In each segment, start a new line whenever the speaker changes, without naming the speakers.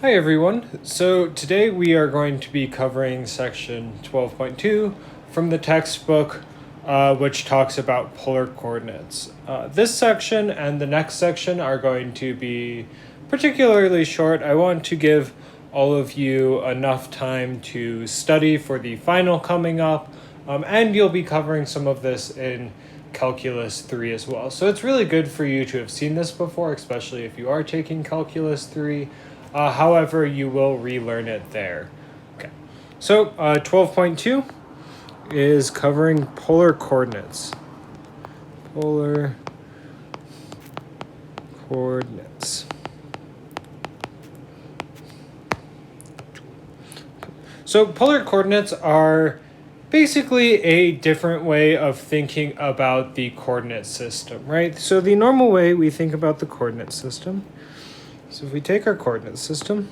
Hi everyone, so today we are going to be covering section 12.2 from the textbook which talks about polar coordinates. This section and the next section are going to be particularly short. I want to give all of you enough time to study for the final coming up, and you'll be covering some of this in Calculus 3 as well. So it's really good for you to have seen this before, especially if you are taking Calculus 3. However, you will relearn it there. Okay, so 12.2 is covering polar coordinates. Polar coordinates. So polar coordinates are basically a different way of thinking about the coordinate system, right? So the normal way we think about the coordinate system, so if we take our coordinate system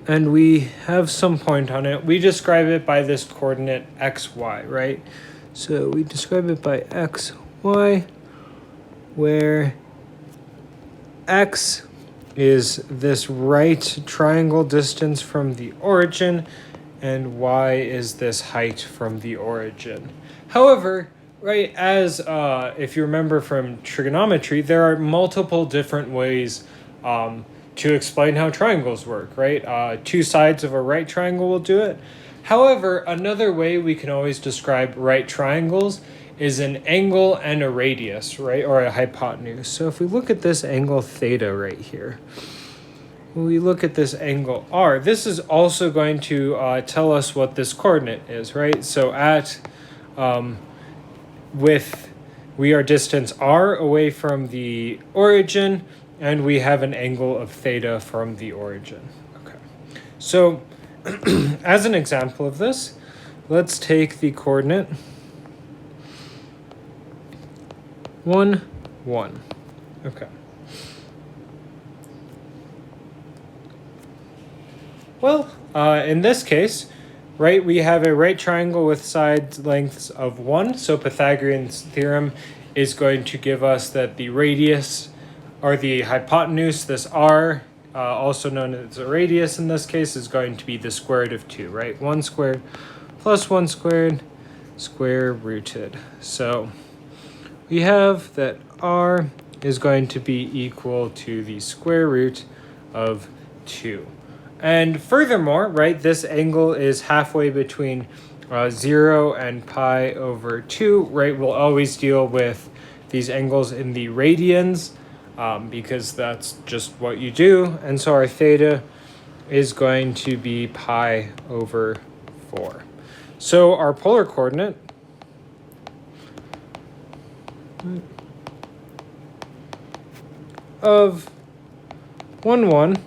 and we have some point on it, we describe it by this coordinate xy, right? So we describe it by xy, where x is this right triangle distance from the origin, and y is this height from the origin. However, right, as if you remember from trigonometry, there are multiple different ways to explain how triangles work, right? Two sides of a right triangle will do it. However, another way we can always describe right triangles is an angle and a radius, right? Or a hypotenuse. So if we look at this angle theta right here, when we look at this angle r, this is also going to tell us what this coordinate is, right? So at, we are distance r away from the origin, and we have an angle of theta from the origin. Okay, so as an example of this, let's take the coordinate 1, 1. Okay. Well, in this case, right, we have a right triangle with side lengths of 1. So Pythagorean's theorem is going to give us that the radius, or the hypotenuse, this r, also known as a radius in this case, is going to be the square root of 2, right? 1 squared plus 1 squared, square rooted. So we have that r is going to be equal to the square root of 2. And furthermore, right, this angle is halfway between 0 and pi over 2, right? We'll always deal with these angles in the radians, because that's just what you do. And so our theta is going to be pi over 4. So our polar coordinate of 1, 1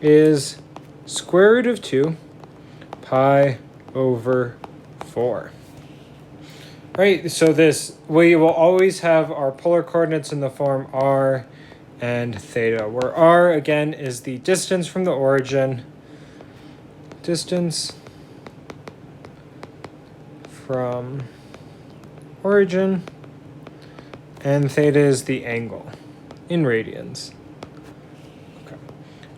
is square root of 2 pi over 4. Right, so we will always have our polar coordinates in the form r and theta, where r, again, is the distance from the origin, distance from origin, and theta is the angle in radians. Okay.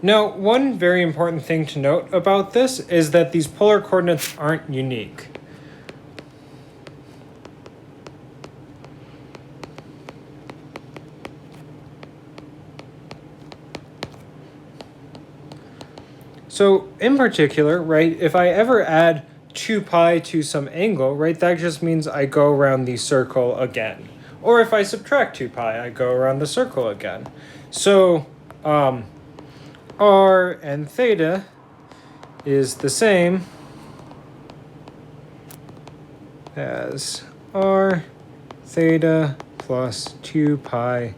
Now, one very important thing to note about this is that these polar coordinates aren't unique. So in particular, right, if I ever add 2 pi to some angle, right, that just means I go around the circle again. Or if I subtract 2 pi, I go around the circle again. So r and theta is the same as r theta plus 2 pi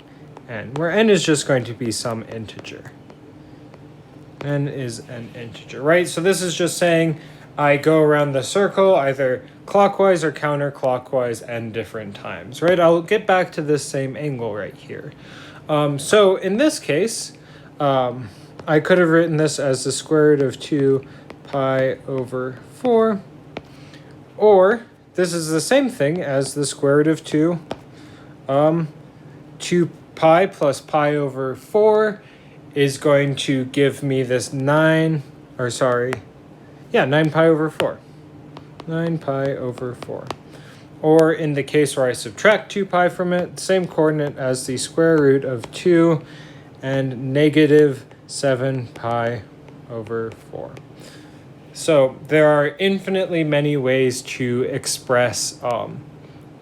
n, where n is just going to be some integer. N is an integer, right? So this is just saying I go around the circle either clockwise or counterclockwise n different times, right? I'll get back to this same angle right here. So in this case, I could have written this as the square root of 2 pi over 4, or this is the same thing as the square root of 2 pi plus pi over 4 is going to give me this 9 pi over 4. 9 pi over 4. Or in the case where I subtract 2 pi from it, same coordinate as the square root of 2 and negative 7 pi over 4. So there are infinitely many ways to express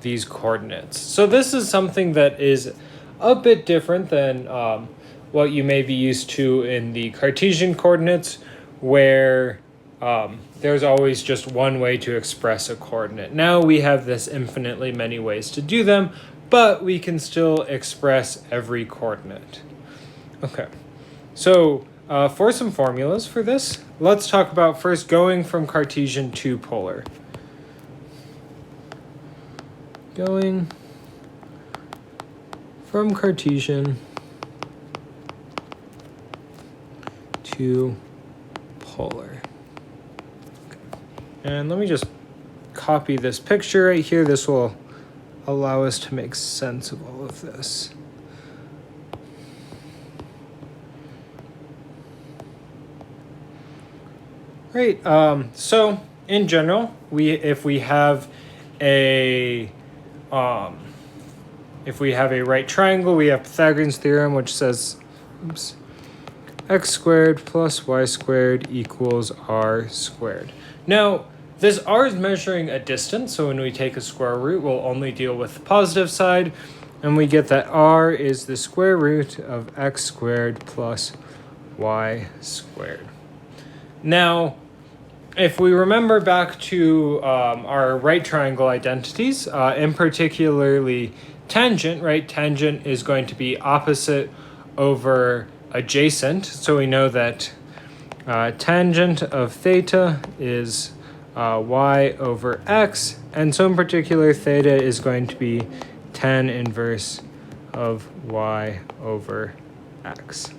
these coordinates. So this is something that is a bit different than what you may be used to in the Cartesian coordinates, where there's always just one way to express a coordinate. Now we have this infinitely many ways to do them, but we can still express every coordinate. Okay, so for some formulas for this, let's talk about first going from Cartesian to polar. Going from Cartesian to polar. Okay. And let me just copy this picture right here. This will allow us to make sense of all of this. Right, so in general, if we have a right triangle, we have Pythagorean's theorem, which says, x squared plus y squared equals r squared. Now, this r is measuring a distance, so when we take a square root, we'll only deal with the positive side, and we get that r is the square root of x squared plus y squared. Now, if we remember back to our right triangle identities, in particularly tangent, right? Tangent is going to be opposite over adjacent. So we know that tangent of theta is y over x. And so in particular, theta is going to be tan inverse of y over x.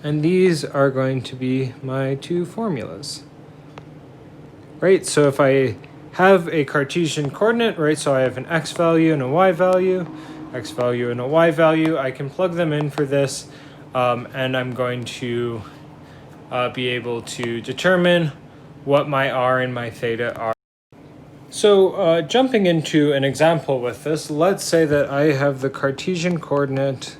And these are going to be my two formulas. Right, so if I have a Cartesian coordinate, right, so I have an x value and a y value, x value and a y value, I can plug them in for this, and I'm going to be able to determine what my r and my theta are. So jumping into an example with this, let's say that I have the Cartesian coordinate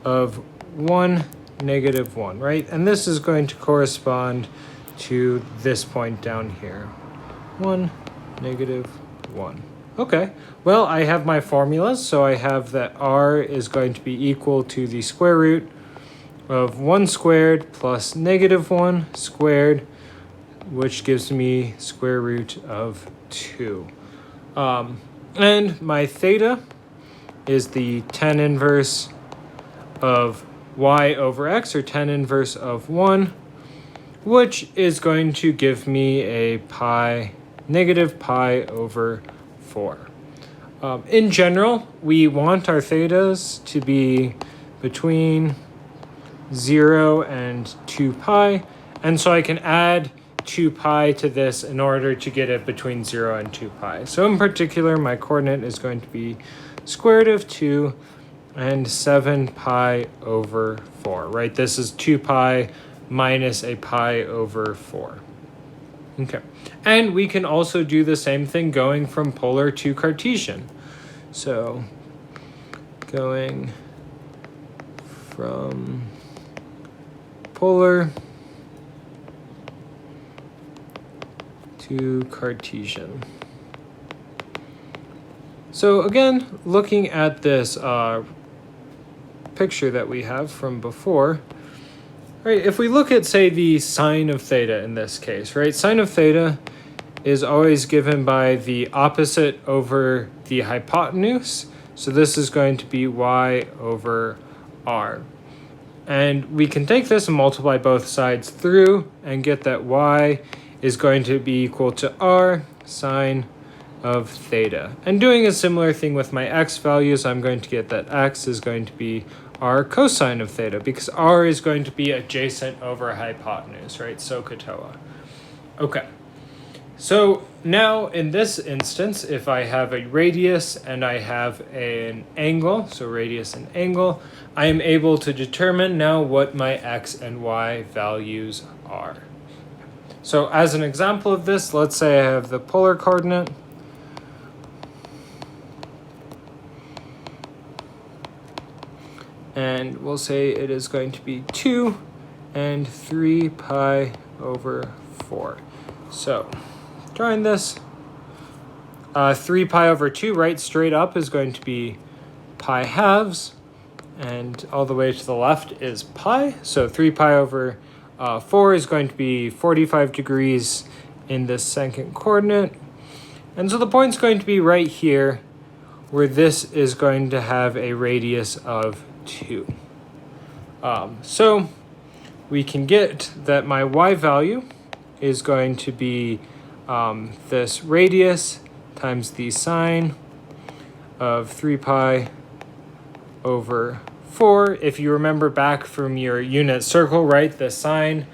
of 1, negative 1, right? And this is going to correspond to this point down here. 1, negative 1. Okay, well, I have my formulas, so I have that r is going to be equal to the square root of 1 squared plus negative 1 squared, which gives me square root of 2. And my theta is the tan inverse of y over x, or tan inverse of 1, which is going to give me a negative pi over 4. In general, we want our thetas to be between 0 and 2 pi, and so I can add 2 pi to this in order to get it between 0 and 2 pi. So in particular, my coordinate is going to be square root of 2 and 7 pi over 4, right? This is 2 pi minus a pi over 4. Okay, and we can also do the same thing going from polar to Cartesian. So going from polar to Cartesian. So again, looking at this picture that we have from before, right, if we look at, say, the sine of theta in this case, right, sine of theta is always given by the opposite over the hypotenuse. So this is going to be y over r. And we can take this and multiply both sides through and get that y is going to be equal to r sine of theta. And doing a similar thing with my x values, I'm going to get that x is going to be r cosine of theta, because r is going to be adjacent over hypotenuse, right? SOHCAHTOA. Okay. So now in this instance, if I have a radius and I have an angle, so radius and angle, I am able to determine now what my x and y values are. So as an example of this, let's say I have the polar coordinate. And we'll say it is going to be 2 and 3 pi over 4. So drawing this, 3 pi over 2, right, straight up is going to be pi halves, and all the way to the left is pi. So 3 pi over 4 is going to be 45 degrees in this second coordinate. And so the point's going to be right here, where this is going to have a radius of 2. So we can get that my y value is going to be this radius times the sine of 3 pi over 4. If you remember back from your unit circle, right, the sine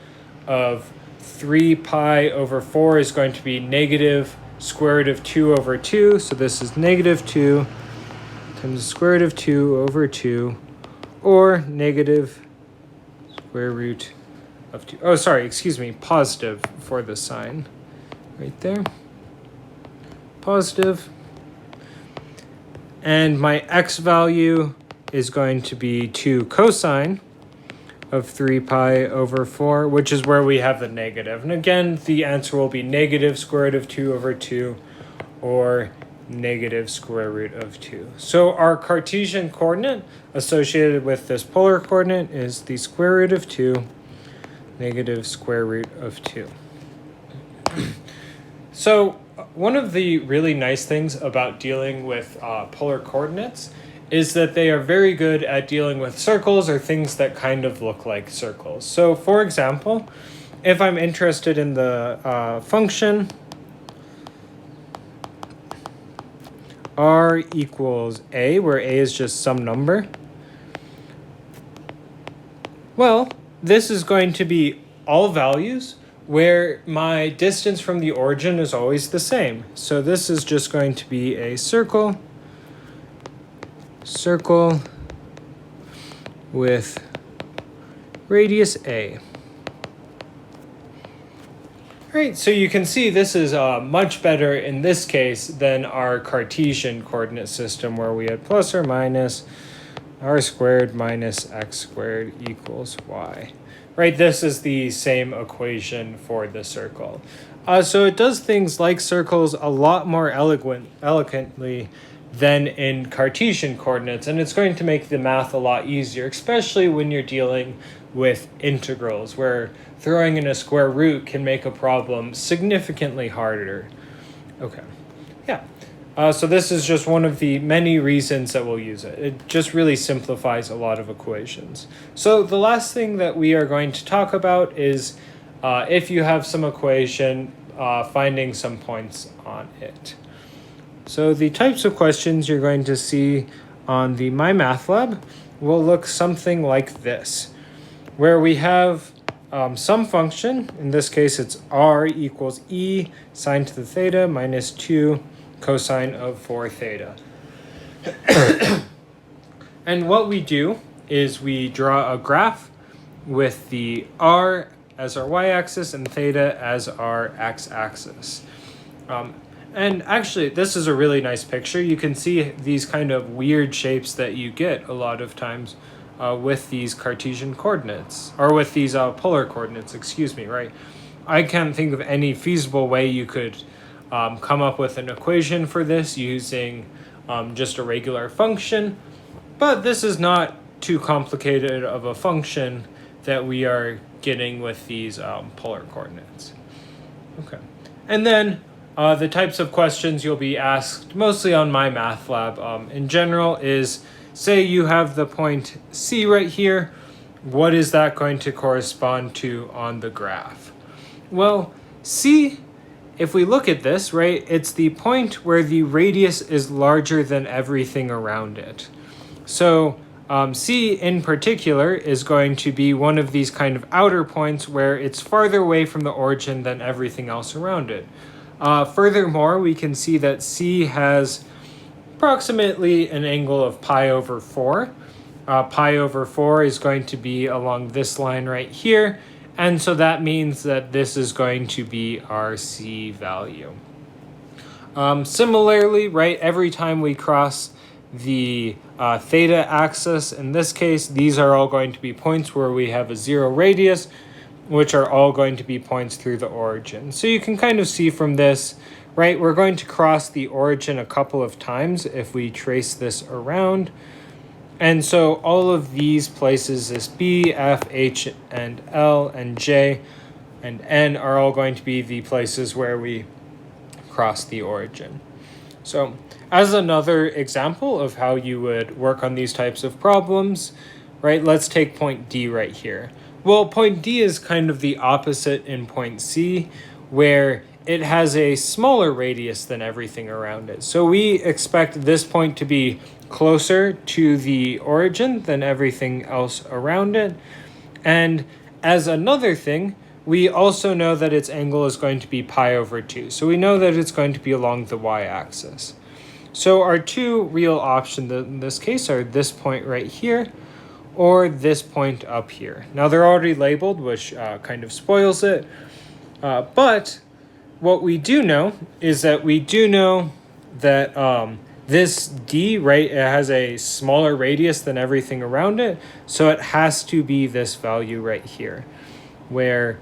of 3 pi over 4 is going to be negative square root of 2 over 2. So this is negative 2 times the square root of 2 over 2, or negative square root of 2. Oh, sorry, excuse me, positive for the sine right there. Positive. And my x value is going to be 2 cosine of 3 pi over 4, which is where we have the negative. And again, the answer will be negative square root of 2 over 2, or negative square root of 2. So our Cartesian coordinate associated with this polar coordinate is the square root of 2, negative square root of 2. So one of the really nice things about dealing with polar coordinates is that they are very good at dealing with circles or things that kind of look like circles. So for example, if I'm interested in the function r equals a, where a is just some number, well, this is going to be all values where my distance from the origin is always the same. So this is just going to be a circle with radius a. Right, so you can see this is much better in this case than our Cartesian coordinate system, where we had plus or minus r squared minus x squared equals y. Right, this is the same equation for the circle. So it does things like circles a lot more elegantly than in Cartesian coordinates, and it's going to make the math a lot easier, especially when you're dealing with integrals, where throwing in a square root can make a problem significantly harder. Okay, yeah. So this is just one of the many reasons that we'll use it. It just really simplifies a lot of equations. So the last thing that we are going to talk about is if you have some equation, finding some points on it. So the types of questions you're going to see on the MyMathLab will look something like this, where we have some function. In this case, it's r equals e sine to the theta minus 2 cosine of 4 theta. And what we do is we draw a graph with the r as our y-axis and theta as our x-axis. And actually, this is a really nice picture. You can see these kind of weird shapes that you get a lot of times with these Cartesian coordinates, or with these polar coordinates, excuse me, right? I can't think of any feasible way you could come up with an equation for this using just a regular function, but this is not too complicated of a function that we are getting with these polar coordinates. Okay, and then the types of questions you'll be asked mostly on MyMathLab in general is, say you have the point C right here, what is that going to correspond to on the graph? Well, C, if we look at this, right, it's the point where the radius is larger than everything around it. So C in particular is going to be one of these kind of outer points where it's farther away from the origin than everything else around it. Furthermore, we can see that C has approximately an angle of pi over 4. Pi over 4 is going to be along this line right here, and so that means that this is going to be our C value. Similarly, right, every time we cross the theta axis, in this case, these are all going to be points where we have a 0 radius, which are all going to be points through the origin. So you can kind of see from this, right, we're going to cross the origin a couple of times if we trace this around. And so all of these places, this B, F, H, and L, and J, and N are all going to be the places where we cross the origin. So as another example of how you would work on these types of problems, right, let's take point D right here. Well, point D is kind of the opposite in point C, where it has a smaller radius than everything around it. So we expect this point to be closer to the origin than everything else around it. And as another thing, we also know that its angle is going to be pi over 2. So we know that it's going to be along the y-axis. So our two real options in this case are this point right here or this point up here. Now they're already labeled, which kind of spoils it. But what we do know is that this D, right, it has a smaller radius than everything around it. So it has to be this value right here, where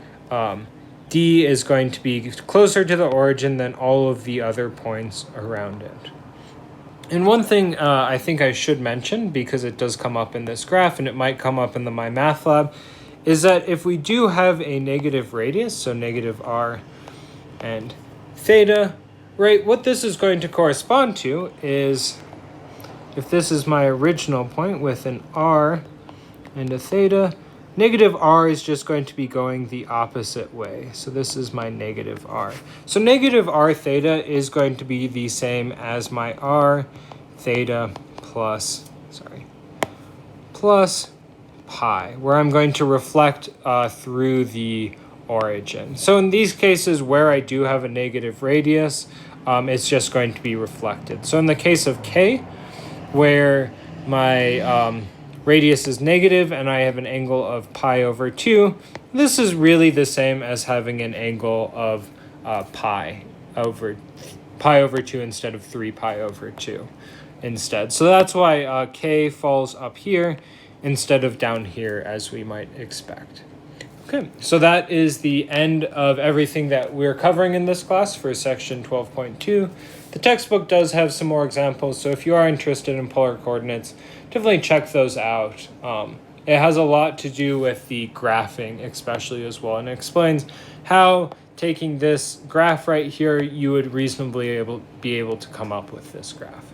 D is going to be closer to the origin than all of the other points around it. And one thing I think I should mention, because it does come up in this graph and it might come up in the My Math Lab, is that if we do have a negative radius, so negative r and theta, right, what this is going to correspond to is, if this is my original point with an r and a theta, negative r is just going to be going the opposite way. So this is my negative r. So negative r theta is going to be the same as my r theta plus pi, where I'm going to reflect through the origin. So in these cases where I do have a negative radius, it's just going to be reflected. So in the case of K, where my radius is negative and I have an angle of pi over 2, this is really the same as having an angle of pi over 2 instead of 3 pi over 2 instead. So that's why K falls up here instead of down here as we might expect. Okay, so that is the end of everything that we're covering in this class for section 12.2. The textbook does have some more examples, so if you are interested in polar coordinates, definitely check those out. It has a lot to do with the graphing especially as well, and it explains how taking this graph right here, you would reasonably be able to come up with this graph.